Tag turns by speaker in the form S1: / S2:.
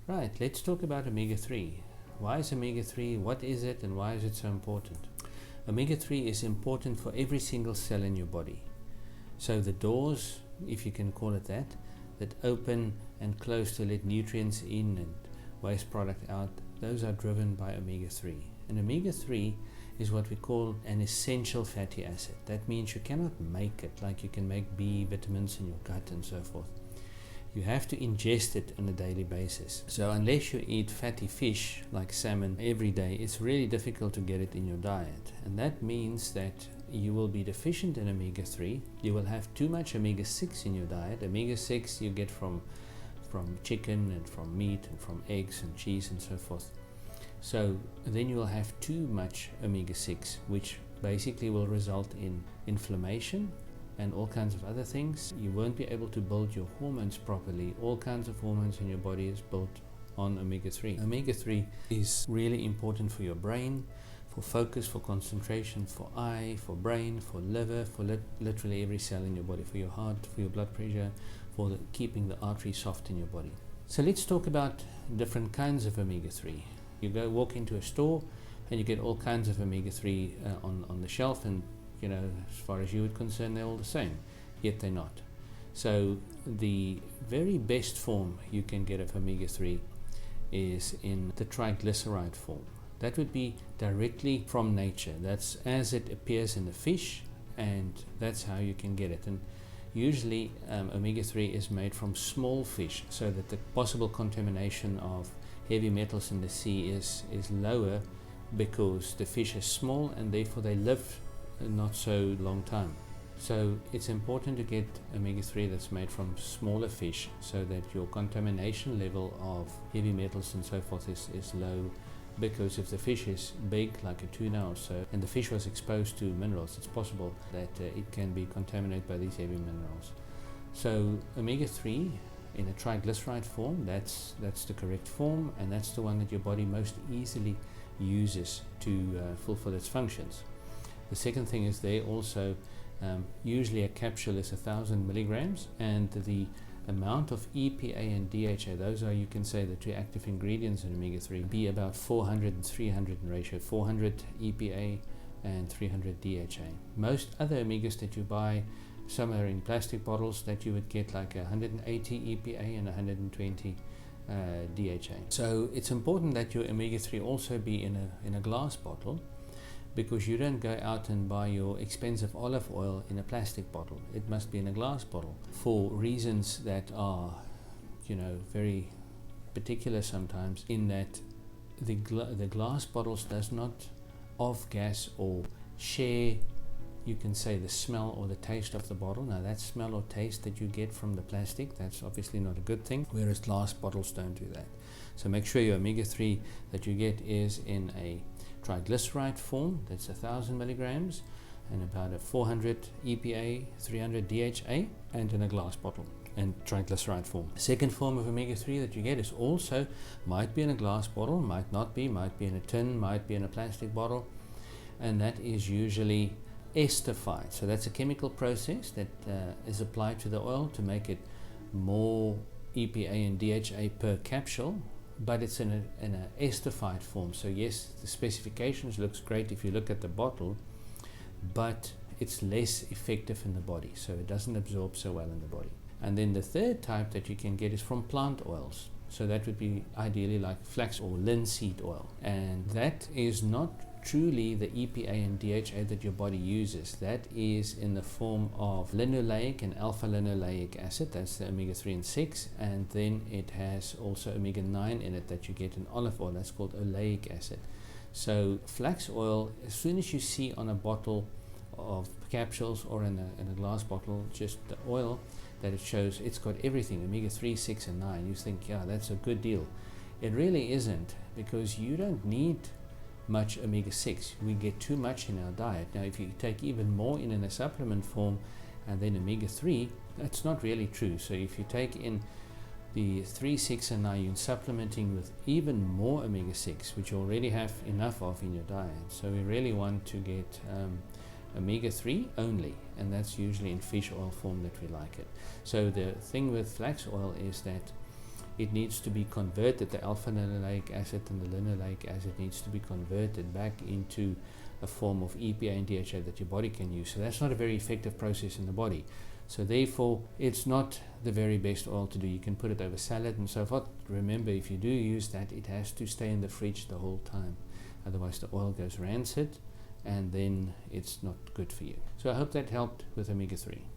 S1: Right, let's talk about omega-3. Why is omega-3, what is it, and why is it so important? Omega-3 is important for every single cell in your body. So the doors, if you can call it that open and close to let nutrients in and waste product out, those are driven by omega-3. And omega-3 is what we call an essential fatty acid. That means you cannot make it like you can make B vitamins in your gut and so forth. You have to ingest it on a daily basis. So unless you eat fatty fish like salmon every day, it's really difficult to get it in your diet. And that means that you will be deficient in omega-3. You will have too much omega-6 in your diet. Omega-6 you get from chicken and from meat and from eggs and cheese and so forth. So then you will have too much omega-6, which basically will result in inflammation and all kinds of other things. You won't be able to build your hormones properly. All kinds of hormones in your body is built on omega-3. Omega-3 is really important for your brain, for focus, for concentration, for eye, for brain, for liver, for literally every cell in your body, for your heart, for your blood pressure, for keeping the arteries soft in your body. So let's talk about different kinds of omega-3. You go walk into a store and you get all kinds of omega-3 on the shelf, and as far as you would concern, they're all the same, yet they're not. So the very best form you can get of omega-3 is in the triglyceride form. That would be directly from nature. That's as it appears in the fish, and that's how you can get it. And usually omega-3 is made from small fish, so that the possible contamination of heavy metals in the sea is lower, because the fish is small and therefore they live not so long time. So it's important to get omega-3 that's made from smaller fish, so that your contamination level of heavy metals and so forth is low. Because if the fish is big, like a tuna or so, and the fish was exposed to minerals, it's possible that it can be contaminated by these heavy minerals. So omega-3 in a triglyceride form, that's the correct form, and that's the one that your body most easily uses to fulfill its functions. The second thing is they also, usually a capsule is 1,000 milligrams, and the amount of EPA and DHA, those are, you can say, the two active ingredients in omega-3, be about 400 and 300 in ratio, 400 EPA and 300 DHA. Most other omegas that you buy, some are in plastic bottles that you would get like 180 EPA and 120 DHA. So it's important that your omega-3 also be in a glass bottle, because you don't go out and buy your expensive olive oil in a plastic bottle. It must be in a glass bottle for reasons that are, very particular sometimes, in that the glass bottles does not off-gas or share, you can say, the smell or the taste of the bottle. Now that smell or taste that you get from the plastic, that's obviously not a good thing, whereas glass bottles don't do that. So make sure your omega-3 that you get is in a triglyceride form, that's 1,000 milligrams, and about a 400 EPA, 300 DHA, and in a glass bottle, and triglyceride form. The second form of omega-3 that you get is also, might be in a glass bottle, might not be, might be in a tin, might be in a plastic bottle, and that is usually esterified. So that's a chemical process that is applied to the oil to make it more EPA and DHA per capsule, but it's in an esterified form. So yes, the specifications looks great if you look at the bottle, but it's less effective in the body, so it doesn't absorb so well in the body. And then the third type that you can get is from plant oils. So that would be ideally like flax or linseed oil, and that is not truly the EPA and DHA that your body uses. That is in the form of linoleic and alpha linoleic acid, that's the omega-3 and 6, and then it has also omega-9 in it that you get in olive oil, that's called oleic acid. So flax oil, as soon as you see on a bottle of capsules or in a glass bottle, just the oil that it shows, it's got everything, omega-3, 6 and 9, you think, yeah, that's a good deal. It really isn't, because you don't need much omega-6. We get too much in our diet. Now if you take even more in a supplement form and then omega-3, that's not really true. So if you take in the 3, 6 and 9, you're supplementing with even more omega-6, which you already have enough of in your diet. So we really want to get omega-3 only, and that's usually in fish oil form that we like it. So the thing with flax oil is that it needs to be converted, the alpha-linoleic acid and the linoleic acid needs to be converted back into a form of EPA and DHA that your body can use. So that's not a very effective process in the body. So therefore, it's not the very best oil to do. You can put it over salad and so forth. Remember, if you do use that, it has to stay in the fridge the whole time. Otherwise, the oil goes rancid, and then it's not good for you. So I hope that helped with omega-3.